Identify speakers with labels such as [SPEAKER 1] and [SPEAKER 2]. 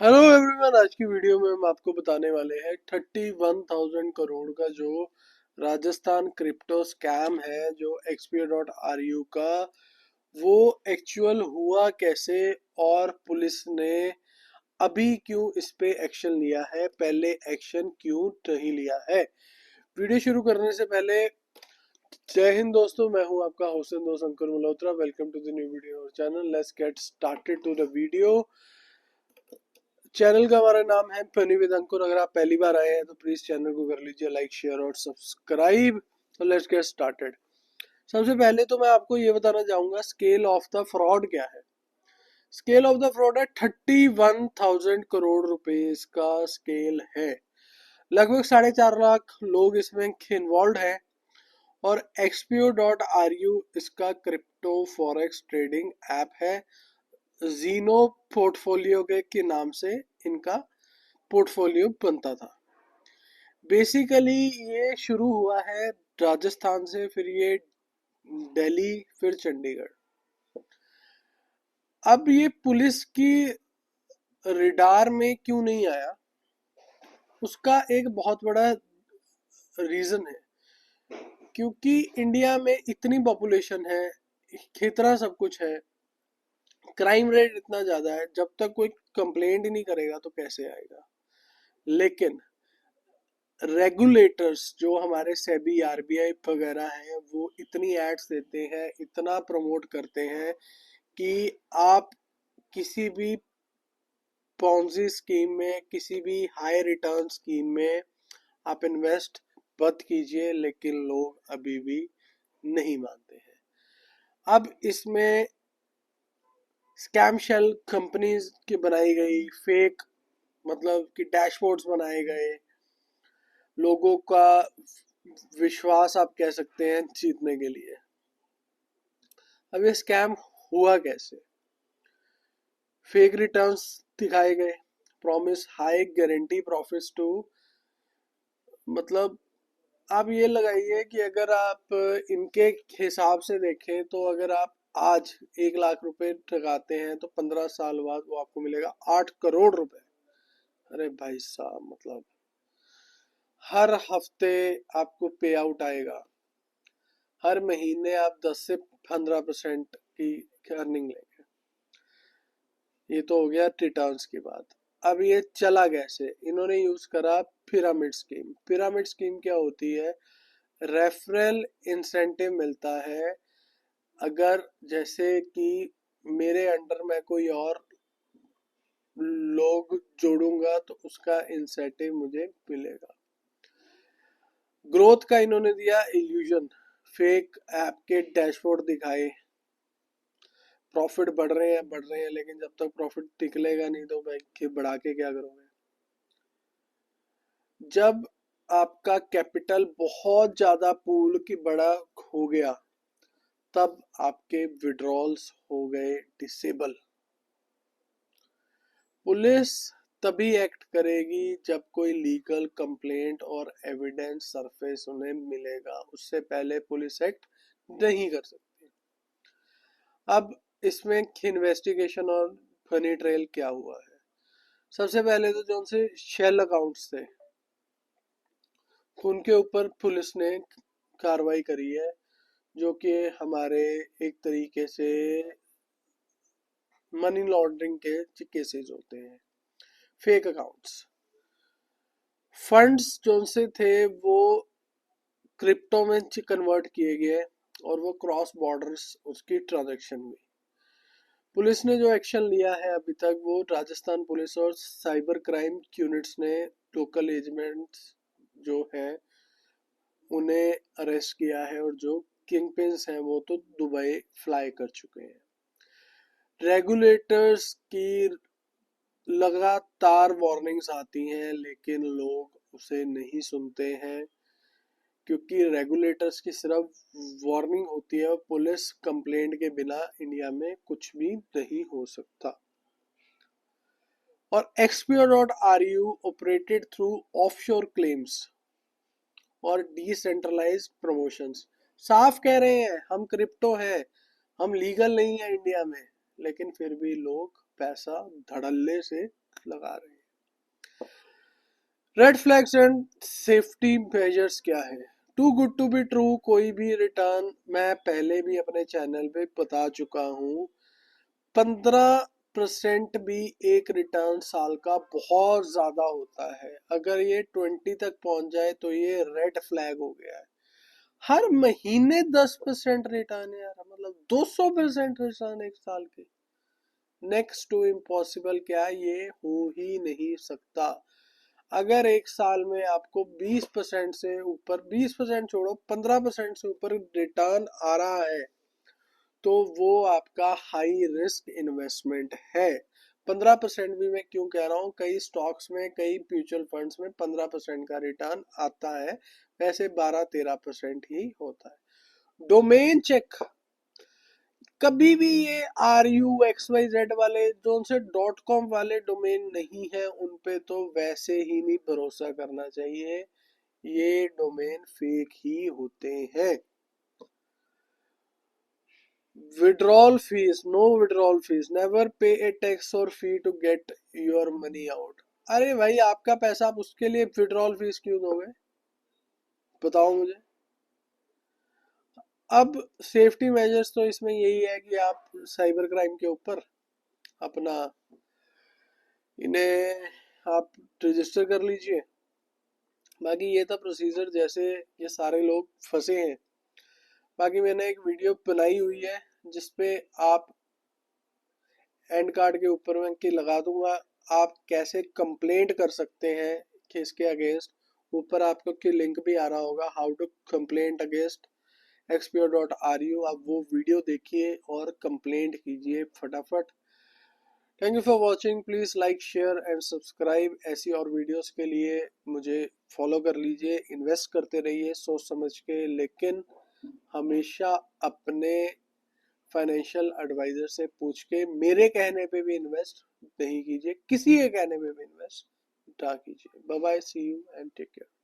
[SPEAKER 1] Hello everyone, आज की video में हम आपको बताने वाले हैं 31,000 करोड़ का जो राजस्थान क्रिप्टो स्कैम है, जो XP.RU का, वो एक्चुअल हुआ कैसे और पुलिस ने अभी क्यों इस पे एक्शन लिया है, पहले एक्शन क्यों नहीं लिया है। वीडियो शुरू करने से पहले जय हिंद दोस्तों, मैं हूं आपका होस्ट दोस्त Ankur Malhotra. Welcome to the new video और channel. Let's get started to the video. Channel का हमारा नाम है फनी विद अंकुर। अगर आप पहली बार आए हैं तो प्लीज चैनल को कर लीजिए लाइक, शेयर और सब्सक्राइब। तो लेट्स गेट स्टार्टेड। सबसे पहले तो मैं आपको ये बताना चाहूंगा स्केल ऑफ द फ्रॉड क्या है। स्केल ऑफ द फ्रॉड है 31,000 करोड़ रुपए इसका स्केल है। लगभग 4.5 लाख लोग इसमें इन्वॉल्व है और XPO.RU इसका क्रिप्टो फॉरेक्स ट्रेडिंग ऐप है। जीनो पोर्टफोलियो के नाम से इनका पोर्टफोलियो बनता था। बेसिकली ये शुरू हुआ है राजस्थान से, फिर ये दिल्ली, फिर चंडीगढ़। अब ये पुलिस की रिडार में क्यों नहीं आया, उसका एक बहुत बड़ा रीजन है। क्योंकि इंडिया में इतनी पॉपुलेशन है, इतना सब कुछ है, क्राइम रेट इतना ज्यादा है, जब तक कोई कंप्लेंट ही नहीं करेगा तो कैसे आएगा। लेकिन रेगुलेटर्स जो हमारे सेबी, आरबीआई वगैरह हैं, वो इतनी एड्स देते हैं, इतना प्रमोट करते हैं कि आप किसी भी पॉन्जी स्कीम में, किसी भी हाई रिटर्न स्कीम में आप इन्वेस्ट मत कीजिए। लेकिन लोग अभी भी नहीं मानते हैं। अब इसमें स्कैम शेल कंपनीज की बनाई गई फेक, मतलब कि डैशबोर्ड्स बनाए गए, लोगों का विश्वास आप कह सकते हैं जीतने के लिए। अब ये स्कैम हुआ कैसे। फेक रिटर्न्स दिखाए गए, promise high guarantee profits too, मतलब आप ये लगाइए कि अगर आप इनके हिसाब से देखें तो अगर आप आज 1 लाख रुपए लगाते हैं तो 15 साल बाद वो आपको मिलेगा 8 करोड़ रुपए। अरे भाई साहब, मतलब हर हफ्ते आपको पे आउट आएगा, हर महीने आप 10 से 15% की अर्निंग लेंगे। ये तो हो गया रिटर्न्स की बात। अब ये चला कैसे, इन्होंने यूज करा पिरामिड स्कीम। पिरामिड स्कीम क्या होती है, रेफरल इंसेंटिव मिलता है। अगर जैसे कि मेरे अंडर में कोई और लोग जोड़ूंगा तो उसका इंसेंटिव मुझे मिलेगा। ग्रोथ का इन्होंने दिया इल्यूजन, फेक ऐप के डैशबोर्ड दिखाए, प्रॉफिट बढ़ रहे हैं, लेकिन जब तक प्रॉफिट निकलेगा नहीं तो भाई के बढ़ा के क्या करोगे। जब आपका कैपिटल बहुत ज्यादा पूल की बड़ा हो गया, तब आपके विड्रॉल्स हो गए डिसेबल। पुलिस तभी एक्ट करेगी जब कोई लीगल कंप्लेंट और एविडेंस सरफेस उन्हें मिलेगा, उससे पहले पुलिस एक्ट नहीं कर सकती। अब इसमें इन्वेस्टिगेशन और फनी ट्रेल क्या हुआ है। सबसे पहले तो जो उनसे शेल अकाउंट्स थे, उनके ऊपर पुलिस ने कार्रवाई करी है, जो कि हमारे एक तरीके से मनी लॉन्ड्रिंग के केसेस होते हैं। फेक अकाउंट्स, फंड्स जो से थे वो क्रिप्टो में कन्वर्ट किए गए और वो क्रॉस बॉर्डर्स उसकी ट्रांजैक्शन हुई। पुलिस ने जो एक्शन लिया है अभी तक, वो राजस्थान पुलिस और साइबर क्राइम यूनिट्स ने लोकल एजेंट्स जो हैं उन्हें अरेस्ट किया है, और जो किंग पिन्स हैं वो तो दुबई फ्लाई कर चुके हैं। रेगुलेटर्स की लगातार वार्निंग्स आती हैं, लेकिन लोग उसे नहीं सुनते हैं, क्योंकि रेगुलेटर्स की सिर्फ वार्निंग होती है और पुलिस कंप्लेंट के बिना इंडिया में कुछ भी नहीं हो सकता। और XPO.RU operated through offshore claims और डिसेंट्रलाइज्ड प्रमोशंस। साफ कह रहे हैं हम क्रिप्टो हैं, हम लीगल नहीं है इंडिया में, लेकिन फिर भी लोग पैसा धड़ल्ले से लगा रहे हैं। Red flags and safety measures क्या है? Too good to be true कोई भी रिटर्न, मैं पहले भी अपने चैनल पे बता चुका हूँ, 15% भी एक रिटर्न साल का बहुत ज्यादा होता है। अगर ये 20 तक पहुंच जाए तो ये रेड फ्लैग हो गया है। हर महीने 10% रिटर्न है यार, मतलब 200% रिटर्न एक साल के। नेक्स्ट टू इम्पॉसिबल, क्या ये हो ही नहीं सकता। अगर एक साल में आपको 20% से ऊपर, 20% छोड़ो, 15% से ऊपर रिटर्न आ रहा है तो वो आपका हाई रिस्क इन्वेस्टमेंट है। 15% भी मैं क्यों कह रहा हूँ, कई स्टॉक्स में, कई म्यूचुअल फंड्स में 15% का रिटर्न आता है, वैसे 12-13% ही होता है। डोमेन चेक, कभी भी ये RUXYZ वाले जो उनसे .com वाले डोमेन नहीं है उन पे तो वैसे ही नहीं भरोसा करना चाहिए, ये डोमेन फेक ही होते हैं। Withdrawal fees, no withdrawal fees, never pay a tax or fee to get your money out. अरे भाई आपका पैसा, आप उसके लिए विड्रॉल फीस क्यों दोगे, बताओ मुझे। अब सेफ्टी मेजर्स तो इसमें यही है कि आप साइबर क्राइम के ऊपर अपना इन्हें आप रजिस्टर कर लीजिए। बाकी ये था प्रोसीजर, जैसे ये सारे लोग फंसे हैं। बाकी मैंने एक वीडियो बनाई हुई है जिसपे आप एंड कार्ड के ऊपर मैं की लगा दूंगा, आप कैसे कंप्लेंट कर सकते हैं कि इसके अगेंस्ट। ऊपर आपको की लिंक भी आ रहा होगा, how to complaint against xpo.ru, आप वो वीडियो देखिए और कंप्लेंट कीजिए फटाफट। Thank you for watching, please like share and subscribe. ऐसी और वीडियोस के लिए मुझे फॉलो कर लीजिए। इन्वेस्ट करते रहिए सोच समझ के, लेकिन हमेशा अपने फाइनेंशियल एडवाइजर से पूछ के, मेरे कहने पे भी इन्वेस्ट नहीं कीजिए, किसी के कहने पे भी इन्वेस्ट ना कीजिए। Bye bye, see you and take care.